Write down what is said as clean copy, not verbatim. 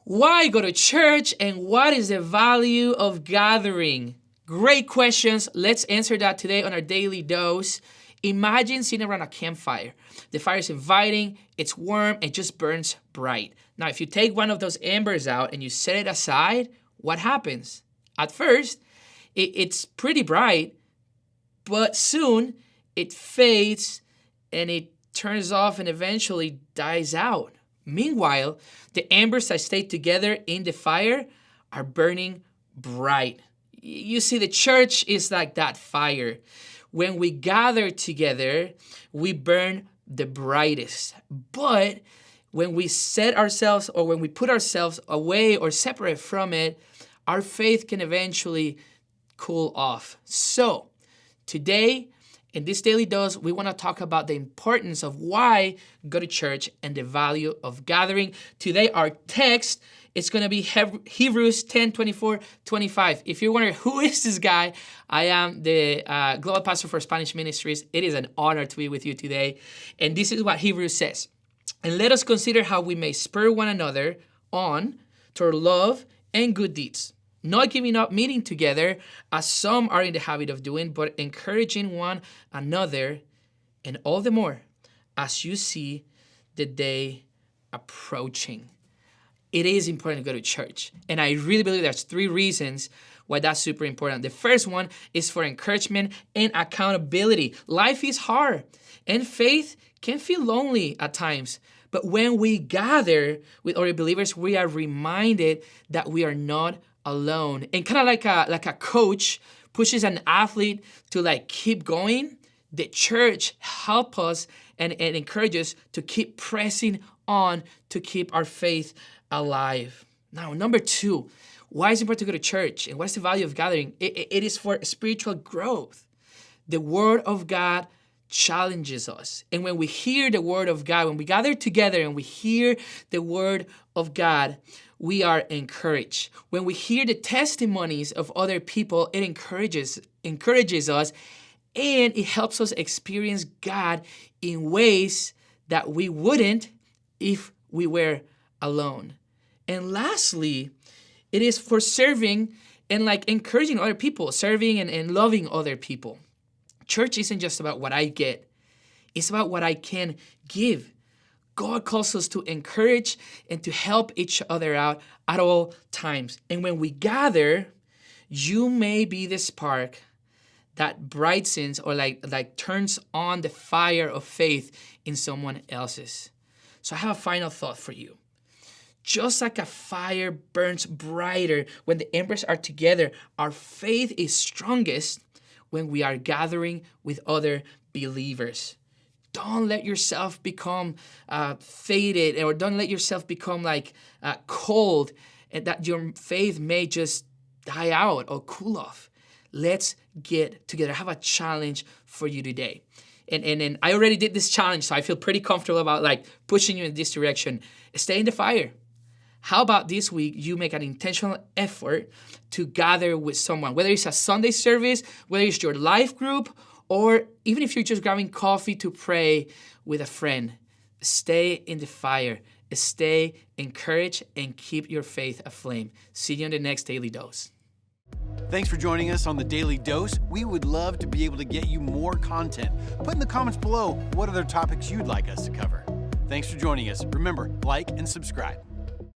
Why go to church and what is the value of gathering? Great questions. Let's answer that today on our daily dose. Imagine sitting around a campfire. The fire is inviting, it's warm, it just burns bright. Now, if you take one of those embers out and you set it aside, what happens? At first, it's pretty bright, but soon it fades and it turns off and eventually dies out. Meanwhile, the embers that stay together in the fire are burning bright. You see, the church is like that fire. When we gather together, we burn the brightest. But when we set ourselves or when we put ourselves away or separate from it, our faith can eventually cool off. So, today, in this daily dose, we want to talk about the importance of why go to church and the value of gathering. Today, our text is going to be Hebrews 10:24-25. If you're wondering, who is this guy? I am the Global Pastor for Spanish Ministries. It is an honor to be with you today. And this is what Hebrews says. And let us consider how we may spur one another on toward love and good deeds, not giving up meeting together as some are in the habit of doing, but encouraging one another, and all the more as you see the day approaching. It is important to go to church. And I really believe there's 3 reasons why that's super important. The first one is for encouragement and accountability. Life is hard and faith can feel lonely at times. But when we gather with other believers, we are reminded that we are not alone. And kind of like a coach pushes an athlete to keep going, the church help us and encourages to keep pressing on to keep our faith alive. Now, number 2, why is it important to go to church and what's the value of gathering? It is for spiritual growth. The Word of God challenges us. And when we hear the Word of God, when we gather together and we hear the Word of God, we are encouraged. When we hear the testimonies of other people, it encourages us, and it helps us experience God in ways that we wouldn't if we were alone. And lastly, it is for serving and encouraging other people, serving and loving other people. Church isn't just about what I get. It's about what I can give. God calls us to encourage and to help each other out at all times. And when we gather, you may be the spark that brightens or turns on the fire of faith in someone else's. So I have a final thought for you. Just like a fire burns brighter when the embers are together, our faith is strongest when we are gathering with other believers. Don't let yourself become faded, or don't let yourself become cold, and that your faith may just die out or cool off. Let's get together. I have a challenge for you today. And I already did this challenge, so I feel pretty comfortable about pushing you in this direction. Stay in the fire. How about this week you make an intentional effort to gather with someone, whether it's a Sunday service, whether it's your life group, or even if you're just grabbing coffee to pray with a friend. Stay in the fire. Stay encouraged and keep your faith aflame. See you on the next Daily Dose. Thanks for joining us on the Daily Dose. We would love to be able to get you more content. Put in the comments below what other topics you'd like us to cover. Thanks for joining us. Remember, like and subscribe.